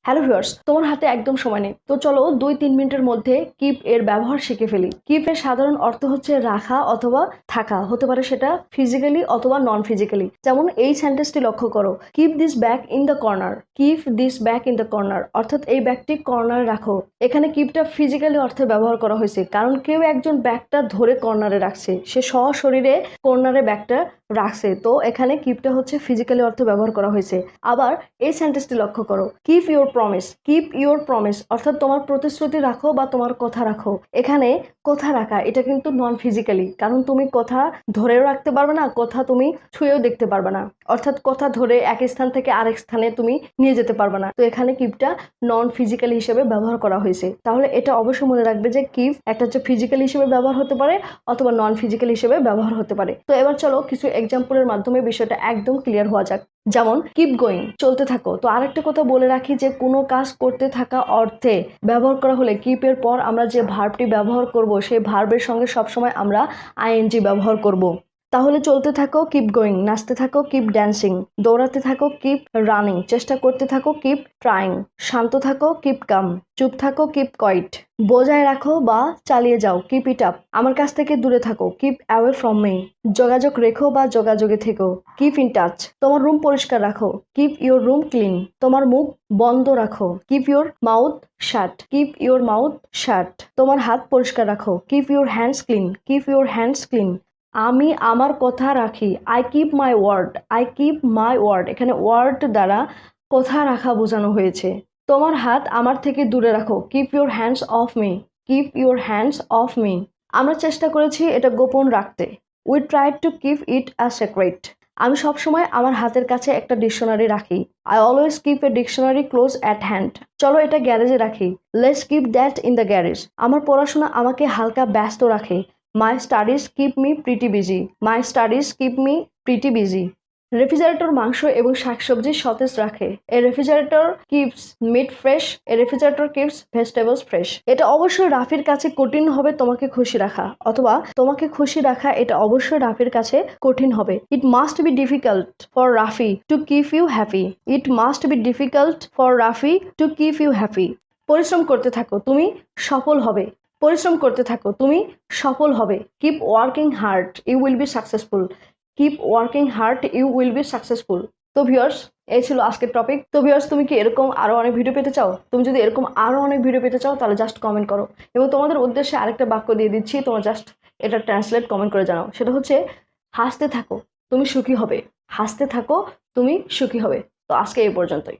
Hello viewers, তোমার হাতে একদম সময় নেই, তো চলো 2-3 মিনিটের মধ্যে কিপ এর ব্যবহার শিখে ফেলি। কিপ এর সাধারণ অর্থ হচ্ছে রাখা অথবা থাকা, হতে পারে সেটা ফিজিক্যালি অথবা নন ফিজিক্যালি। যেমন এই সেন্টেন্সটি লক্ষ্য করো, keep this bag in the corner. Keep this bag in the corner অর্থাৎ এই ব্যাগটি কর্নারে রাখো। এখানে কিপটা ফিজিক্যালি অর্থে ব্যবহার করা হয়েছে, কারণ কেউ একজন ব্যাগটা ধরে কর্নারে রাখছে, সে সশরীরে কর্নারে ব্যাগটা রাখছে, তো এখানে কিপটা হচ্ছে ফিজিক্যালি অর্থে ব্যবহার করা হয়েছে। আবার এই সেন্টেন্সটি লক্ষ্য করো, keep your promise. Keep your promise অর্থাৎ তোমার প্রতিশ্রুতি রাখো বা তোমার কথা রাখো। এখানে কথা রাখা এটা কিন্তু নন ফিজিক্যালি, কারণ তুমি কথা ধরেও রাখতে পারবে না, কথা তুমি ছুঁয়েও দেখতে পারবে না, অর্থাৎ কথা ধরে এক স্থান থেকে আরেক স্থানে তুমি নিয়ে যেতে পারবে না। তো এখানে কিপটা নন ফিজিক্যালি হিসেবে ব্যবহার করা হয়েছে। তাহলে এটা অবশ্যই মনে রাখবে যে কিপ একটা হচ্ছে ফিজিক্যাল হিসেবে ব্যবহার হতে পারে অথবা নন ফিজিক্যাল হিসেবে ব্যবহার হতে পারে। তো এবার চলো কিছু এক্সাম্পলের মাধ্যমে বিষয়টা একদম ক্লিয়ার হওয়া যাক। যেমন কিপ গোয়িং, চলতে থাকো। তো আরেকটা কথা বলে রাখি যে কোনো কাজ করতে থাকা অর্থে ব্যবহার করা হলে কিপের পর আমরা যে ভার্বটি ব্যবহার করব সেই ভার্বের সঙ্গে সবসময় আমরা আইএনজি ব্যবহার করব। তাহলে চলতে থাকো কিপ গোয়িং, নাচতে থাকো কিপ ড্যান্সিং, দৌড়াতে থাকো কিপ রানিং, চেষ্টা করতে থাকো কিপ ট্রাইং, শান্ত থাকো কিপ কাম, চুপ থাকো কিপ কোয়াইট, বজায় রাখো বা চালিয়ে যাও কিপ ইট আপ, আমার কাছ থেকে দূরে থাকো কিপ অ্যাওয়ে ফ্রম মি, যোগাযোগ রেখো বা যোগাযোগে থেকো কিপ ইন টাচ, তোমার রুম পরিষ্কার রাখো কিপ ইউর রুম ক্লিন, তোমার মুখ বন্ধ রাখো keep your mouth shut, keep your mouth shut, তোমার হাত পরিষ্কার রাখো keep your hands clean, keep your hands clean, আমি আমার কথা রাখি I keep my word, I keep my word. এখানে ওয়ার্ড দ্বারা কথা রাখা বোঝানো হয়েছে। তোমার হাত আমার থেকে দূরে রাখো keep your hands of me, keep your hands of me. আমরা চেষ্টা করেছি এটা গোপন রাখতে, we tried to keep it a secret. আমি সবসময় আমার হাতের কাছে একটা ডিকশনারি রাখি, I always keep a dictionary close at hand. চলো এটা গ্যারেজে রাখি, let's keep that in the garage. আমার পড়াশোনা আমাকে হালকা ব্যস্ত রাখে, my studies keep me pretty busy, my studies keep me pretty busy. Refrigerator মাংস এবং শাকসবজি সতেজ রাখে, এ রেফ্রিজারেটর কিপস মিট ফ্রেশ, এ রেফ্রিজারেটর কিপস ভেজিটেবলস ফ্রেশ। এটা অবশ্যই রাফির কাছে কঠিন হবে তোমাকে খুশি রাখা, অথবা তোমাকে খুশি রাখা এটা অবশ্যই রাফির কাছে কঠিন হবে। It must be difficult for Rafi to keep you happy, it must be difficult for Rafi to keep you happy. পরিশ্রম করতে থাকো তুমি সফল হবে, পরিশ্রম করতে থাকো তুমি সফল হবে keep working hard you will be successful, keep working hard you will be successful. তো ভিউয়ার্স, এই ছিল আজকের টপিক। তো ভিউয়ার্স, তুমি কি এরকম আরো অনেক ভিডিও পেতে চাও? তুমি যদি এরকম আরো অনেক ভিডিও পেতে চাও তাহলে জাস্ট কমেন্ট করো, এবং তোমাদের উদ্দেশ্যে আরেকটা বাক্য দিয়ে দিচ্ছি, তোমরা জাস্ট এটা ট্রান্সলেট কমেন্ট করে জানাও। সেটা হচ্ছে, হাসতে থাকো তুমি সুখী হবে, হাসতে থাকো তুমি সুখী হবে। তো আজকে এই পর্যন্তই।